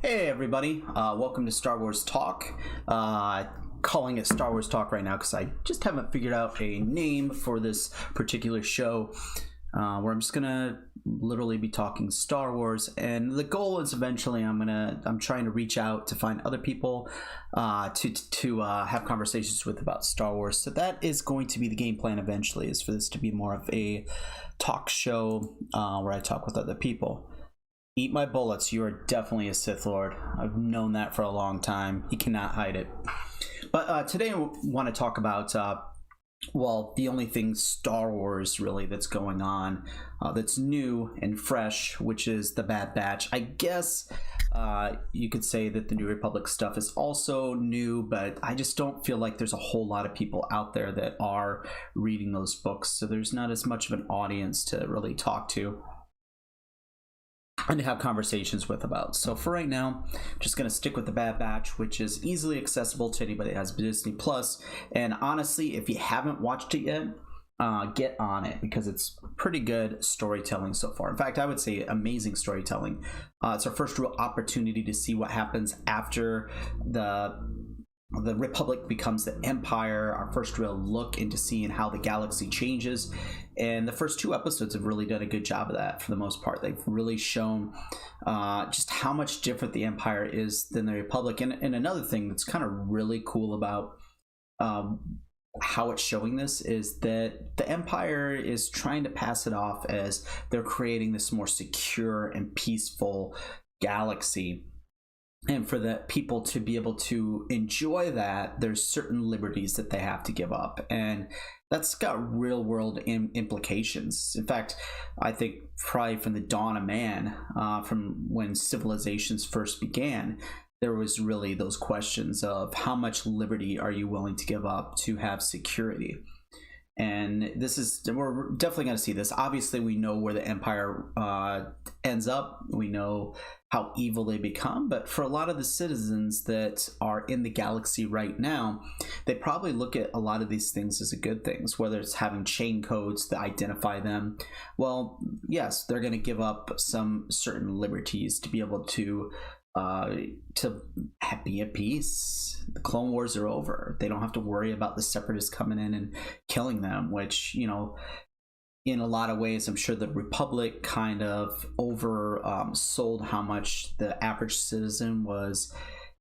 Hey everybody, welcome to Star Wars Talk. Calling it Star Wars Talk right now because I just haven't figured out a name for this particular show, where I'm just gonna literally be talking Star Wars, and the goal is eventually I'm trying to reach out to find other people to have conversations with about Star Wars. So that is going to be the game plan eventually, is for this to be more of a talk show where I talk with other people. Eat my bullets, you are definitely a Sith Lord. I've known that for a long time. He cannot hide it. But today I want to talk about, well, the only thing Star Wars really that's going on that's new and fresh, which is the Bad Batch. I guess you could say that the New Republic stuff is also new, but I just don't feel like there's a whole lot of people out there that are reading those books. So there's not as much of an audience to really talk to and to have conversations with about. So for right now, I'm just going to stick with the Bad Batch, which is easily accessible to anybody that has Disney Plus. And honestly, if you haven't watched it yet, get on it, because it's pretty good storytelling so far. In fact, I would say amazing storytelling. It's our first real opportunity to see what happens after the Republic becomes the Empire, our first real look into seeing how the galaxy changes. And the first two episodes have really done a good job of that for the most part. They've really shown just how much different the Empire is than the Republic. And another thing that's kind of really cool about how it's showing this is that the Empire is trying to pass it off as they're creating this more secure and peaceful galaxy. And for the people to be able to enjoy that, there's certain liberties that they have to give up. And that's got real world implications. In fact, I think probably from the dawn of man, from when civilizations first began, there was really those questions of how much liberty are you willing to give up to have security? And we're definitely going to see this. Obviously, we know where the Empire ends up. We know how evil they become, but for a lot of the citizens that are in the galaxy right now, they probably look at a lot of these things as a good things, whether it's having chain codes that identify them. Well, yes, they're going to give up some certain liberties to be able to be at peace. The Clone Wars are over. They don't have to worry about the Separatists coming in and killing them, which, you know, in a lot of ways, I'm sure the Republic kind of sold how much the average citizen was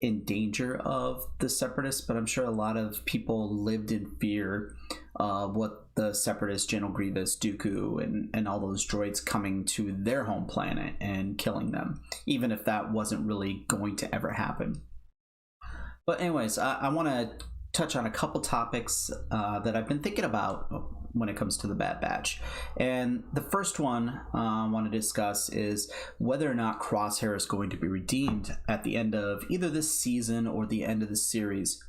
in danger of the Separatists, but I'm sure a lot of people lived in fear of what the Separatists, General Grievous, Dooku, and all those droids coming to their home planet and killing them, even if that wasn't really going to ever happen. But anyways, I want to touch on a couple topics that I've been thinking about when it comes to the Bad Batch. And the first one I want to discuss is whether or not Crosshair is going to be redeemed at the end of either this season or the end of the series.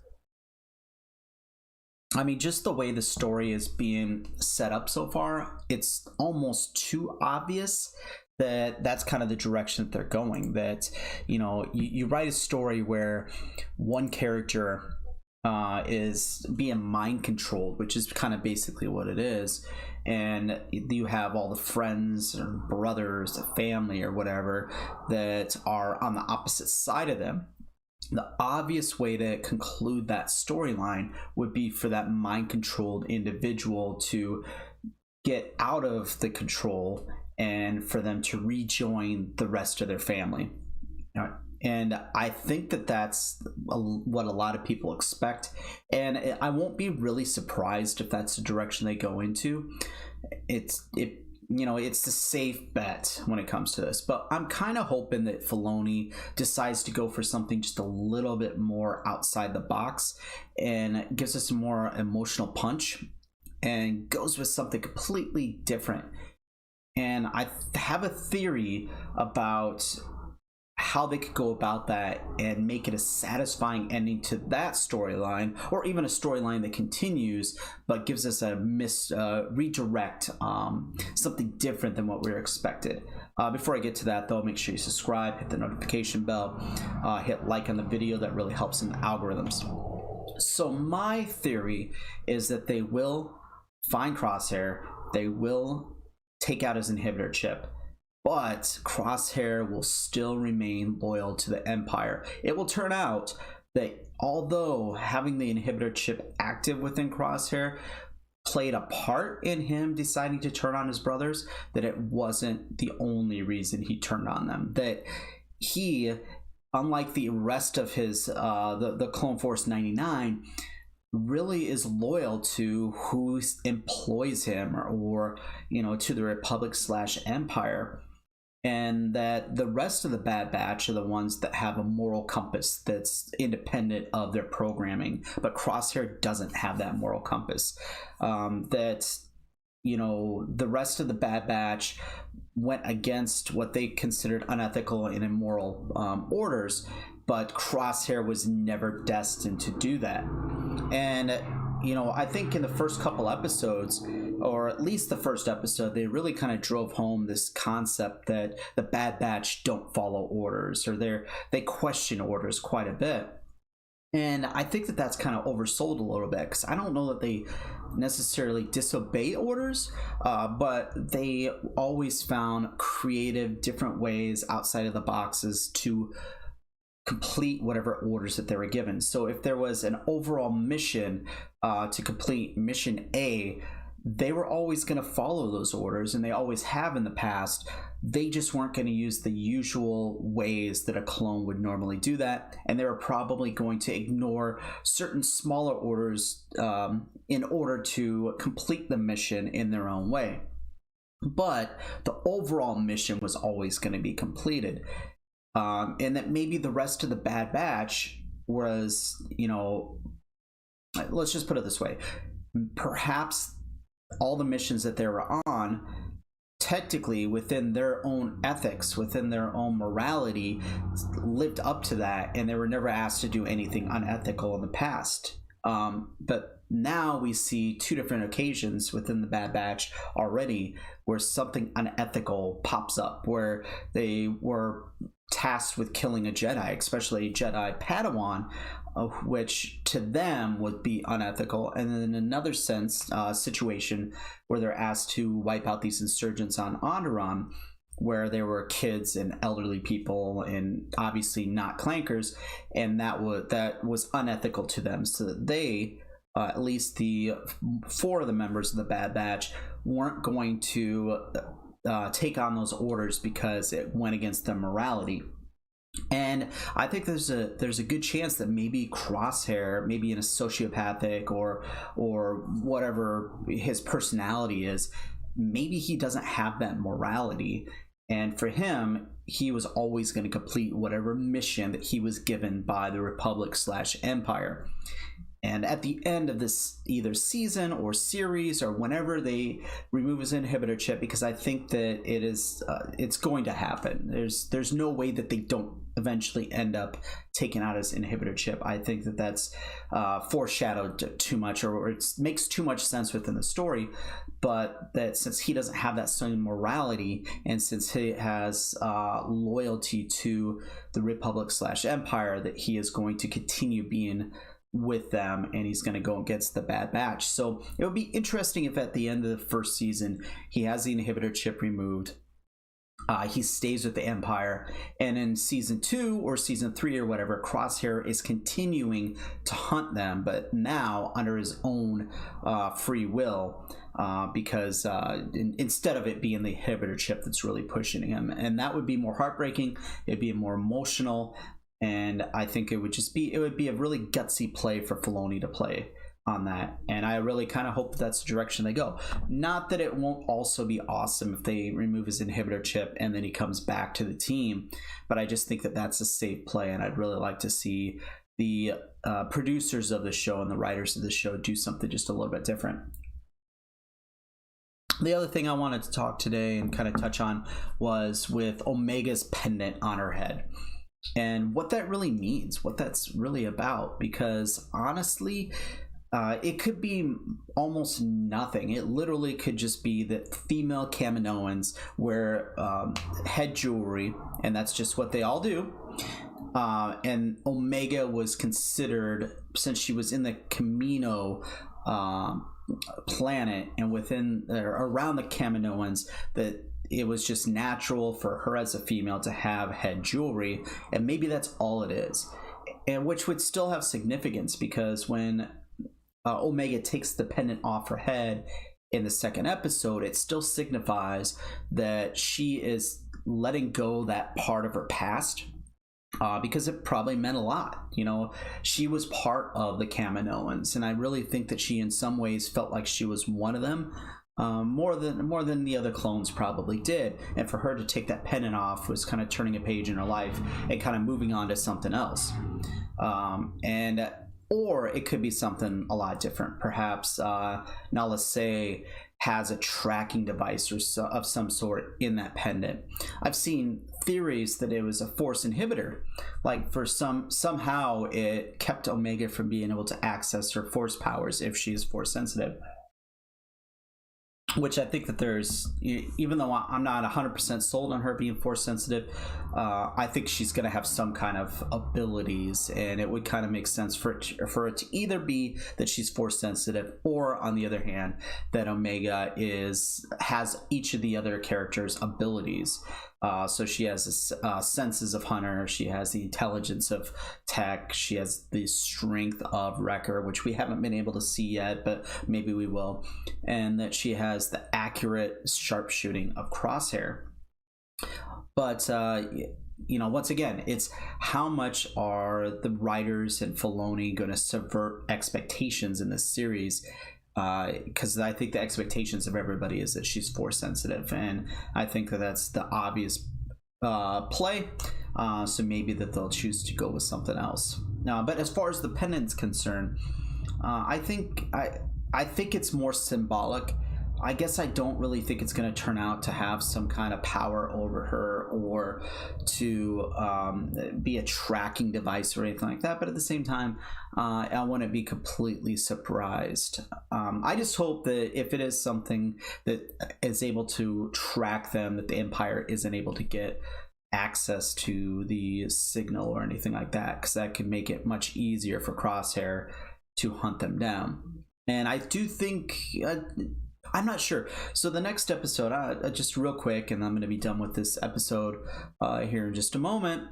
I mean, just the way the story is being set up so far, it's almost too obvious that that's kind of the direction that they're going. That, you know, you write a story where one character is being mind controlled, which is kind of basically what it is, and you have all the friends or brothers, family or whatever that are on the opposite side of them. The obvious way to conclude that storyline would be for that mind controlled individual to get out of the control and for them to rejoin the rest of their family. And I think that that's what a lot of people expect, and I won't be really surprised if that's the direction they go into. It's the safe bet when it comes to this, but I'm kind of hoping that Filoni decides to go for something just a little bit more outside the box and gives us a more emotional punch and goes with something completely different. And I have a theory about how they could go about that and make it a satisfying ending to that storyline, or even a storyline that continues but gives us a redirect, something different than what we were expected. Before I get to that though, make sure you subscribe, hit the notification bell, hit like on the video. That really helps in the algorithms. So my theory is that they will find Crosshair, they will take out his inhibitor chip, but Crosshair will still remain loyal to the Empire. It will turn out that although having the inhibitor chip active within Crosshair played a part in him deciding to turn on his brothers, that it wasn't the only reason he turned on them. That he, unlike the rest of his the Clone Force 99, really is loyal to who employs him, or to the Republic / Empire, and that the rest of the Bad Batch are the ones that have a moral compass that's independent of their programming. But Crosshair doesn't have that moral compass. That the rest of the Bad Batch went against what they considered unethical and immoral orders, but Crosshair was never destined to do that. And I think in the first couple episodes, or at least the first episode, they really kind of drove home this concept that the Bad Batch don't follow orders, or they question orders quite a bit. And I think that that's kind of oversold a little bit, because I don't know that they necessarily disobey orders, but they always found creative, different ways outside of the boxes to complete whatever orders that they were given. So if there was an overall mission to complete mission A, they were always going to follow those orders, and they always have in the past. They just weren't going to use the usual ways that a clone would normally do that, and they were probably going to ignore certain smaller orders in order to complete the mission in their own way. But the overall mission was always going to be completed. And that maybe the rest of the Bad Batch was, let's just put it this way. Perhaps all the missions that they were on, technically within their own ethics, within their own morality, lived up to that, and they were never asked to do anything unethical in the past. But now we see two different occasions within the Bad Batch already where something unethical pops up, where they were tasked with killing a Jedi, especially a Jedi Padawan, which to them would be unethical. And then in another situation where they're asked to wipe out these insurgents on Onderon, where there were kids and elderly people, and obviously not clankers, and that was unethical to them. So they, at least the 4 of the members of the Bad Batch, weren't going to take on those orders because it went against their morality. And I think there's a good chance that maybe Crosshair, maybe in a sociopathic or whatever his personality is, maybe he doesn't have that morality. And for him, he was always going to complete whatever mission that he was given by the Republic / Empire. And at the end of this either season or series, or whenever they remove his inhibitor chip, because I think that it's going to happen. There's no way that they don't eventually end up taking out his inhibitor chip. I think that that's foreshadowed too much, or it makes too much sense within the story. But that since he doesn't have that same morality, and since he has loyalty to the Republic / Empire, that he is going to continue being with them, and he's going to go against the Bad Batch. So it would be interesting if at the end of the first season he has the inhibitor chip removed, he stays with the Empire, and in season 2 or season 3 or whatever, Crosshair is continuing to hunt them, but now under his own free will, because instead of it being the inhibitor chip that's really pushing him. And that would be more heartbreaking, it'd be more emotional, and I think it would be a really gutsy play for Filoni to play on that. And I really kind of hope that's the direction they go. Not that it won't also be awesome if they remove his inhibitor chip and then he comes back to the team, but I just think that that's a safe play, and I'd really like to see the producers of the show and the writers of the show do something just a little bit different. The other thing I wanted to talk today and kind of touch on was with Omega's pendant on her head, and what that really means, what that's really about. Because honestly, it could be almost nothing. It literally could just be that female Kaminoans wear head jewelry, and that's just what they all do. And Omega was considered, since she was in the Kamino planet and within or around the Kaminoans, that it was just natural for her as a female to have head jewelry, and maybe that's all it is, and which would still have significance, because when Omega takes the pendant off her head in the second episode, it still signifies that she is letting go that part of her past, because it probably meant a lot. You know, she was part of the Kaminoans, and I really think that she in some ways felt like she was one of them, more than the other clones probably did. And for her to take that pendant off was kind of turning a page in her life and kind of moving on to something else. Or it could be something a lot different. Perhaps Nala Se has a tracking device of some sort in that pendant. I've seen theories that it was a force inhibitor, like for somehow it kept Omega from being able to access her force powers if she is force sensitive. Which I think that there's, even though I'm not 100% sold on her being force sensitive, I think she's going to have some kind of abilities, and it would kind of make sense for it to either be that she's force sensitive, or on the other hand, that Omega has each of the other characters' abilities. So she has senses of Hunter, she has the intelligence of Tech, she has the strength of Wrecker, which we haven't been able to see yet, but maybe we will, and that she has the accurate sharpshooting of Crosshair. But you know, once again, it's how much are the writers and Filoni going to subvert expectations in this series? Because I think the expectations of everybody is that she's force sensitive, and I think that that's the obvious play. So maybe that they'll choose to go with something else. But as far as the pendant's concerned, I think it's more symbolic. I guess I don't really think it's going to turn out to have some kind of power over her, or to be a tracking device or anything like that. But at the same time, I wouldn't be completely surprised. I just hope that if it is something that is able to track them, that the Empire isn't able to get access to the signal or anything like that, because that could make it much easier for Crosshair to hunt them down. And I do think... I'm not sure. So the next episode, just real quick, and I'm going to be done with this episode here in just a moment.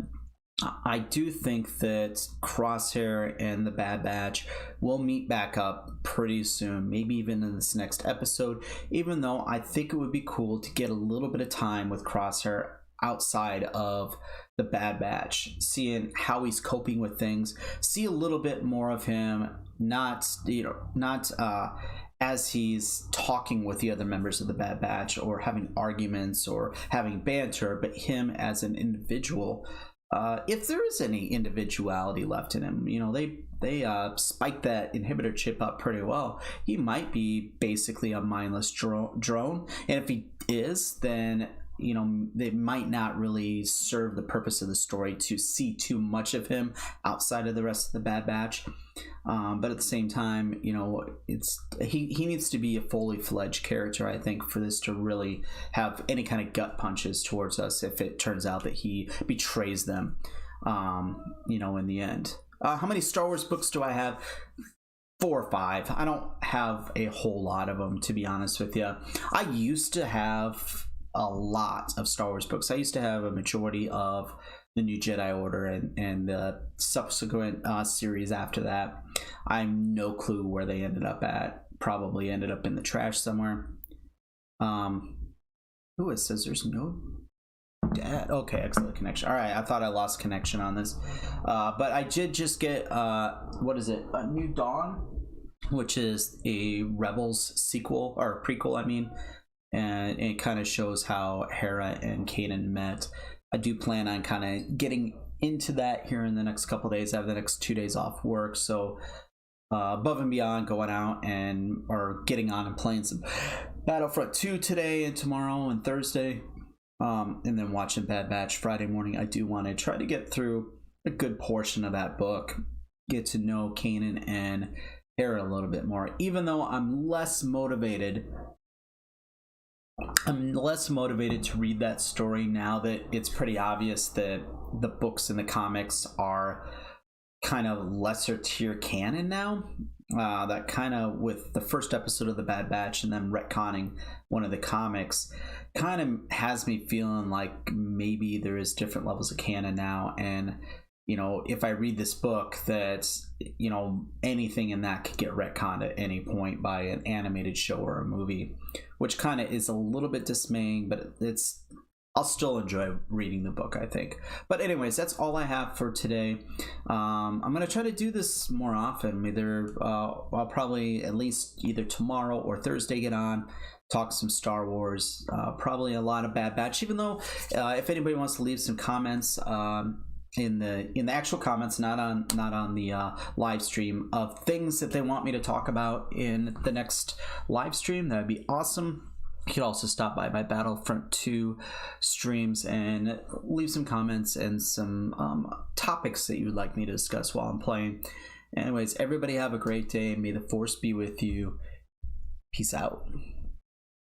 I do think that Crosshair and the Bad Batch will meet back up pretty soon, maybe even in this next episode, even though I think it would be cool to get a little bit of time with Crosshair outside of the Bad Batch, seeing how he's coping with things, see a little bit more of him, not as he's talking with the other members of the Bad Batch, or having arguments or having banter, but him as an individual. If there is any individuality left in him, you know, they spiked that inhibitor chip up pretty well. He might be basically a mindless drone, and if he is, then you know, they might not really serve the purpose of the story to see too much of him outside of the rest of the Bad Batch. But at the same time, you know, he needs to be a fully fledged character, I think, for this to really have any kind of gut punches towards us if it turns out that he betrays them, you know, in the end. How many Star Wars books do I have? 4 or 5. I don't have a whole lot of them, to be honest with you. I used to have a lot of Star Wars books. I used to have a majority of the New Jedi Order and the subsequent series after that. I have no clue where they ended up at. Probably ended up in the trash somewhere. Ooh, it says there's no dad. Okay, excellent connection. All right, I thought I lost connection on this. But I did just get, what is it? A New Dawn, which is a Rebels sequel, or prequel, I mean. And it kind of shows how Hera and Kanan met. I do plan on kind of getting into that here in the next couple days. I have the next 2 days off work, so above and beyond going out or getting on and playing some Battlefront 2 today and tomorrow and Thursday, and then watching Bad Batch Friday morning. I do want to try to get through a good portion of that book, get to know Kanan and Hera a little bit more, even though I'm less motivated to read that story now that it's pretty obvious that the books and the comics are kind of lesser tier canon now. That kind of, with the first episode of the Bad Batch and then retconning one of the comics, kind of has me feeling like maybe there is different levels of canon now. And if I read this book, that anything in that could get retconned at any point by an animated show or a movie, which kind of is a little bit dismaying, but I'll still enjoy reading the book, I think. But anyways, that's all I have for today. I'm going to try to do this more often. Either I'll probably at least either tomorrow or Thursday get on, talk some Star Wars, probably a lot of Bad Batch, even though if anybody wants to leave some comments in the actual comments, not on the live stream, of things that they want me to talk about in the next live stream, that'd be awesome. You could also stop by my Battlefront 2 streams and leave some comments and some topics that you would like me to discuss while I'm playing. Anyways, everybody have a great day. May the Force be with you. Peace out.